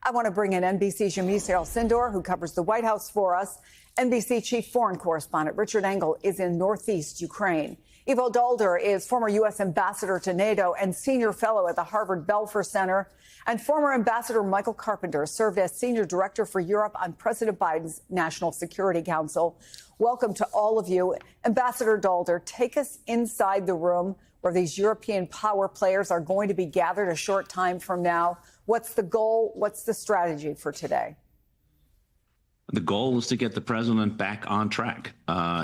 I want to bring in NBC's Yamiche El-Sindor, who covers the White House for us. NBC chief foreign correspondent Richard Engel is in northeast Ukraine. Ivo Daalder is former U.S. ambassador to NATO and senior fellow at the Harvard Belfer Center. And former Ambassador Michael Carpenter served as senior director for Europe on President Biden's National Security Council. Welcome to all of you. Ambassador Daalder, take us inside the room where these European power players are going to be gathered a short time from now. What's the goal? What's the strategy for today? The goal is to get the president back on track.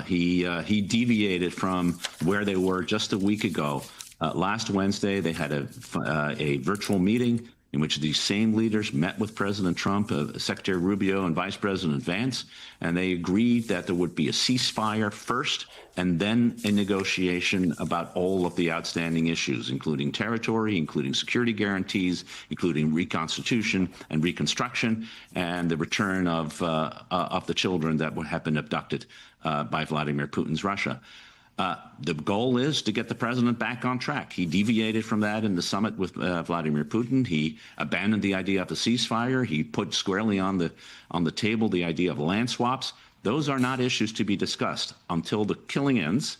He deviated from where they were just a week ago. Last Wednesday, they had a virtual meeting in which these same leaders met with President Trump, Secretary Rubio, and Vice President Vance, and they agreed that there would be a ceasefire first and then a negotiation about all of the outstanding issues, including territory, including security guarantees, including reconstitution and reconstruction, and the return of the children that have been abducted by Vladimir Putin's Russia. The goal is to get the president back on track. He deviated from that in the summit with Vladimir Putin. He abandoned the idea of a ceasefire. He put squarely on the table the idea of land swaps. Those are not issues to be discussed until the killing ends,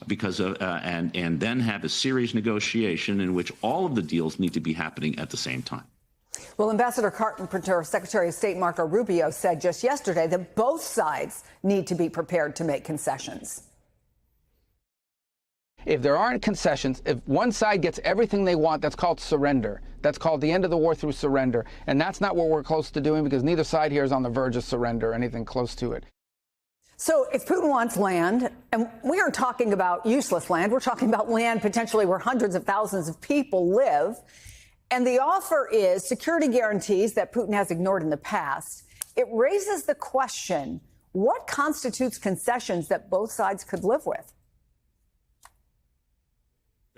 because and then have a serious negotiation in which all of the deals need to be happening at the same time. Well, Ambassador Carpenter, Secretary of State Marco Rubio said just yesterday that both sides need to be prepared to make concessions. If there aren't concessions, if one side gets everything they want, that's called surrender. That's called the end of the war through surrender. And that's not what we're close to doing, because neither side here is on the verge of surrender or anything close to it. So if Putin wants land, and we aren't talking about useless land, we're talking about land potentially where hundreds of thousands of people live, and the offer is security guarantees that Putin has ignored in the past, it raises the question, what constitutes concessions that both sides could live with?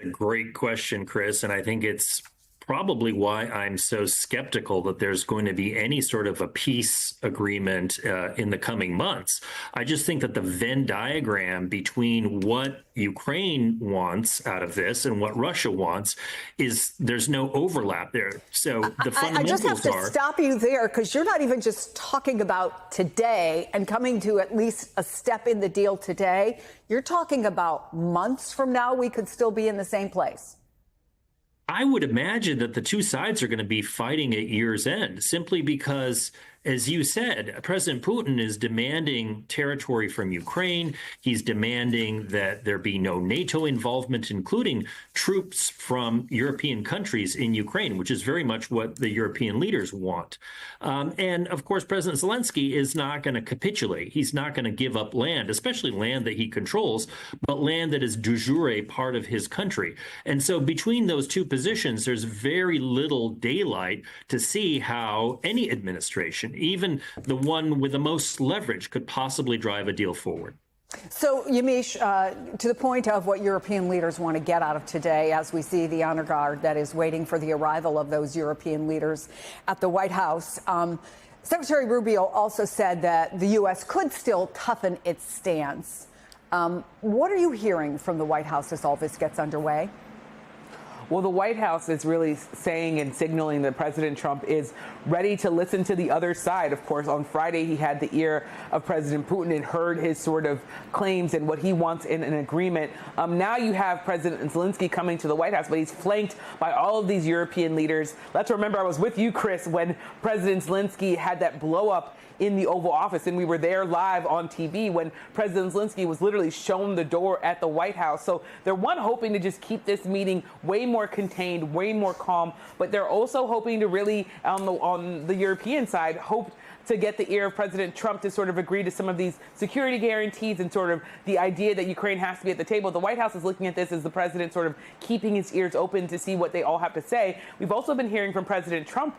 A great question, Chris, and I think it's probably why I'm so skeptical that there's going to be any sort of a peace agreement in the coming months. I just think that the Venn diagram between what Ukraine wants out of this and what Russia wants is there's no overlap there. So the fundamentals I just have to stop you there, because you're not even just talking about today and coming to at least a step in the deal today. You're talking about months from now, we could still be in the same place. I would imagine that the two sides are going to be fighting at year's end, simply because, as you said, President Putin is demanding territory from Ukraine. He's demanding that there be no NATO involvement, including troops from European countries in Ukraine, which is very much what the European leaders want. And of course, President Zelensky is not going to capitulate. He's not going to give up land, especially land that he controls, but land that is de jure part of his country. And so between those two positions, there's very little daylight to see how any administration, even the one with the most leverage, could possibly drive a deal forward. So, Yamiche, to the point of what European leaders want to get out of today, as we see the honor guard that is waiting for the arrival of those European leaders at the White House, Secretary Rubio also said that the U.S. could still toughen its stance. What are you hearing from the White House as all this gets underway? Well, the White House is really saying and signaling that President Trump is ready to listen to the other side. Of course, on Friday, he had the ear of President Putin and heard his sort of claims and what he wants in an agreement. Now you have President Zelensky coming to the White House, but he's flanked by all of these European leaders. Let's remember, I was with you, Chris, when President Zelensky had that blow up in the Oval Office, and we were there live on TV when President Zelensky was literally shown the door at the White House. So they're hoping to just keep this meeting way more contained, way more calm, but they're also hoping to really, on the European side, hope to get the ear of President Trump to sort of agree to some of these security guarantees and sort of the idea that Ukraine has to be at the table. The White House is looking at this as the president sort of keeping his ears open to see what they all have to say. We've also been hearing from President Trump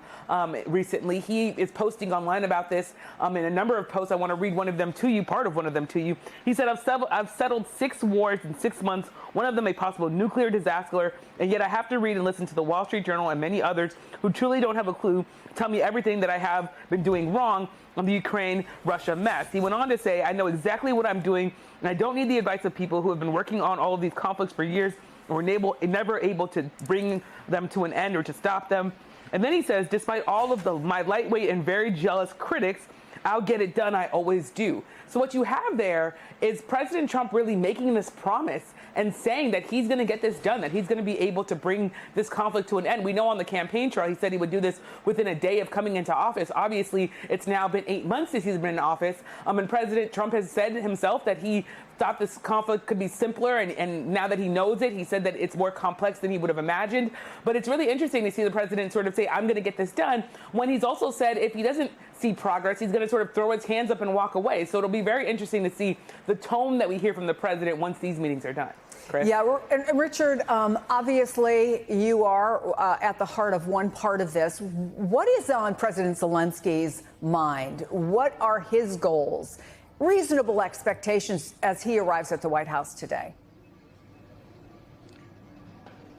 recently. He is posting online about this in a number of posts. I want to read one of them to you, part of one of them to you. He said, I've settled 6 wars in 6 months, one of them a possible nuclear disaster, and yet I have to read and listen to the Wall Street Journal and many others who truly don't have a clue, tell me everything that I have been doing wrong on the Ukraine-Russia mess. He went on to say, I know exactly what I'm doing, and I don't need the advice of people who have been working on all of these conflicts for years or never able to bring them to an end or to stop them. And then he says, despite all of my lightweight and very jealous critics, I'll get it done. I always do. So what you have there is President Trump really making this promise and saying that he's going to get this done, that he's going to be able to bring this conflict to an end. We know on the campaign trail, he said he would do this within a day of coming into office. Obviously, it's now been 8 months since he's been in office. And President Trump has said himself that he thought this conflict could be simpler. And now that he knows it, he said that it's more complex than he would have imagined. But it's really interesting to see the president sort of say, I'm going to get this done, when he's also said if he doesn't see progress, he's going to sort of throw his hands up and walk away. So it'll be very interesting to see the tone that we hear from the president once these meetings are done. Chris? Yeah, and Richard, obviously you are at the heart of one part of this. What is on President Zelensky's mind? What are his goals? Reasonable expectations as he arrives at the White House today?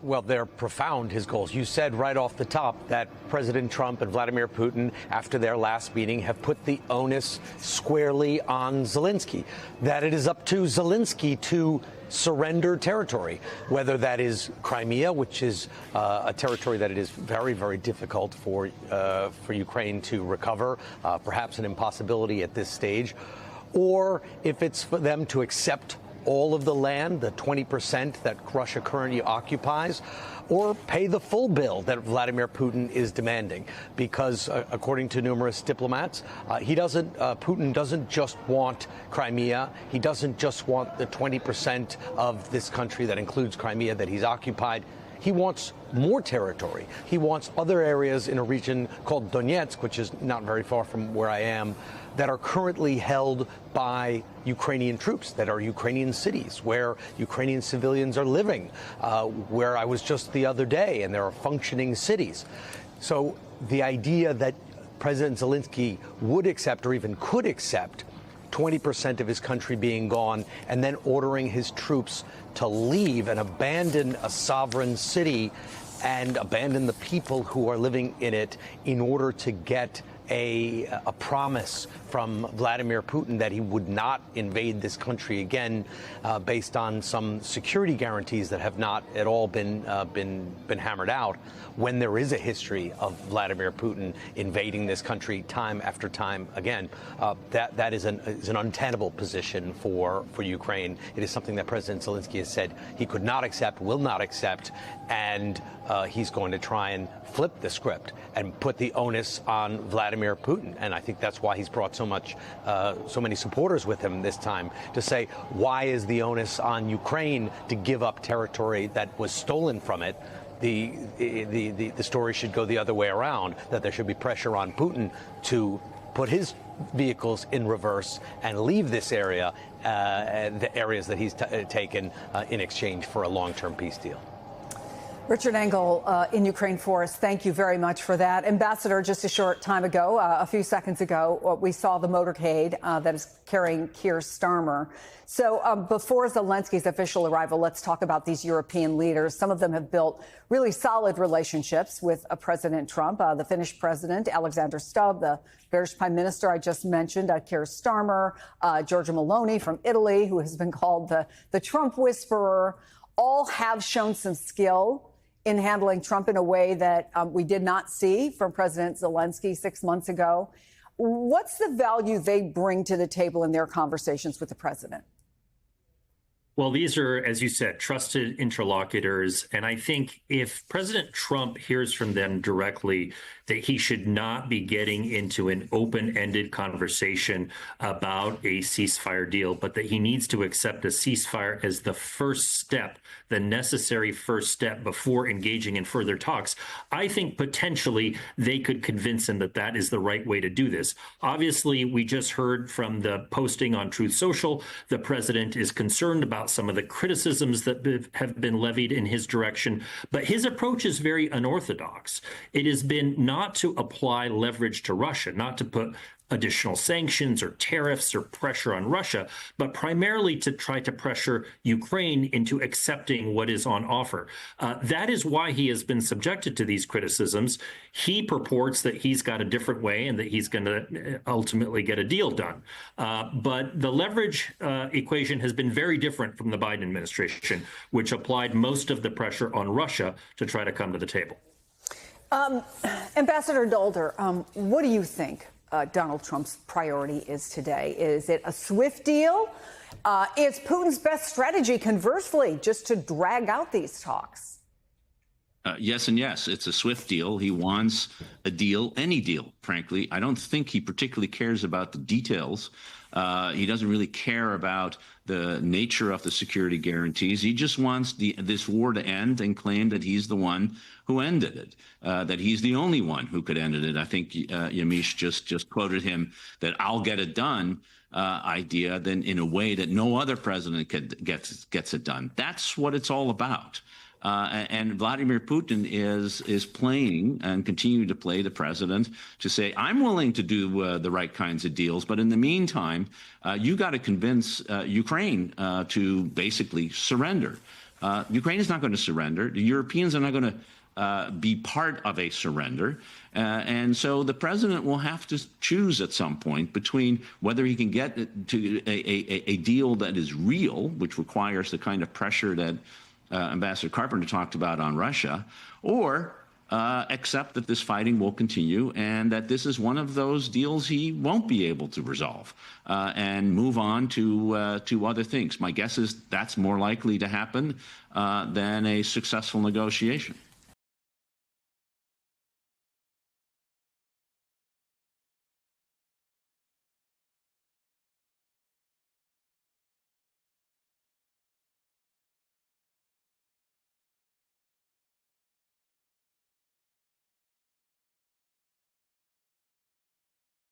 Well, they're profound, his goals. You said right off the top that President Trump and Vladimir Putin, after their last meeting, have put the onus squarely on Zelensky, that it is up to Zelensky to surrender territory, whether that is Crimea, which is a territory that it is very, very difficult for Ukraine to recover, perhaps an impossibility at this stage, or if it's for them to accept all of the land, the 20% that Russia currently occupies, or pay the full bill that Vladimir Putin is demanding. Because according to numerous diplomats, Putin doesn't just want Crimea. He doesn't just want the 20% of this country that includes Crimea that he's occupied. He wants more territory. He wants other areas in a region called Donetsk, which is not very far from where I am, that are currently held by Ukrainian troops, that are Ukrainian cities, where Ukrainian civilians are living, where I was just the other day, and there are functioning cities. So the idea that President Zelensky would accept or even could accept 20% of his country being gone and then ordering his troops to leave and abandon a sovereign city and abandon the people who are living in it in order to get a promise from Vladimir Putin that he would not invade this country again, based on some security guarantees that have not at all been hammered out, when there is a history of Vladimir Putin invading this country time after time again. That is an untenable position for Ukraine. It is something that President Zelensky has said he could not accept, will not accept, and he's going to try and flip the script and put the onus on Vladimir Putin. And I think that's why he's brought so many supporters with him this time, to say, why is the onus on Ukraine to give up territory that was stolen from it? The story should go the other way around, that there should be pressure on Putin to put his vehicles in reverse and leave this area, the areas that he's taken in exchange for a long-term peace deal. Richard Engel in Ukraine for us. Thank you very much for that. Ambassador, just a short time ago, a few seconds ago, we saw the motorcade that is carrying Keir Starmer. So before Zelensky's official arrival, let's talk about these European leaders. Some of them have built really solid relationships with President Trump. The Finnish president, Alexander Stubb, the British prime minister I just mentioned, Keir Starmer, Giorgia Meloni from Italy, who has been called the Trump whisperer, all have shown some skill in handling Trump in a way that we did not see from President Zelensky 6 months ago. What's the value they bring to the table in their conversations with the president? Well, these are, as you said, trusted interlocutors. And I think if President Trump hears from them directly that he should not be getting into an open-ended conversation about a ceasefire deal, but that he needs to accept a ceasefire as the first step, the necessary first step before engaging in further talks, I think potentially they could convince him that that is the right way to do this. Obviously, we just heard from the posting on Truth Social, the president is concerned about some of the criticisms that have been levied in his direction, but his approach is very unorthodox. It has been not to apply leverage to Russia, not to put additional sanctions or tariffs or pressure on Russia, but primarily to try to pressure Ukraine into accepting what is on offer. That is why he has been subjected to these criticisms. He purports that he's got a different way and that he's going to ultimately get a deal done. But the leverage equation has been very different from the Biden administration, which applied most of the pressure on Russia to try to come to the table. Ambassador Dolder, what do you think Donald Trump's priority is today? Is it a swift deal? Is Putin's best strategy, conversely, just to drag out these talks? Yes and yes. It's a swift deal. He wants a deal, any deal, frankly. I don't think he particularly cares about the details. He doesn't really care about the nature of the security guarantees. He just wants this war to end and claim that he's the one who ended it, that he's the only one who could end it. I think Yamiche just quoted him that "I'll get it done" idea then in a way that no other president gets it done. That's what it's all about. And Vladimir Putin is playing and continue to play the president to say, I'm willing to do the right kinds of deals. But in the meantime, you got to convince Ukraine to basically surrender. Ukraine is not going to surrender. The Europeans are not going to be part of a surrender. And so the president will have to choose at some point between whether he can get to a deal that is real, which requires the kind of pressure that Ambassador Carpenter talked about on Russia, or accept that this fighting will continue and that this is one of those deals he won't be able to resolve and move on to other things. My guess is that's more likely to happen than a successful negotiation.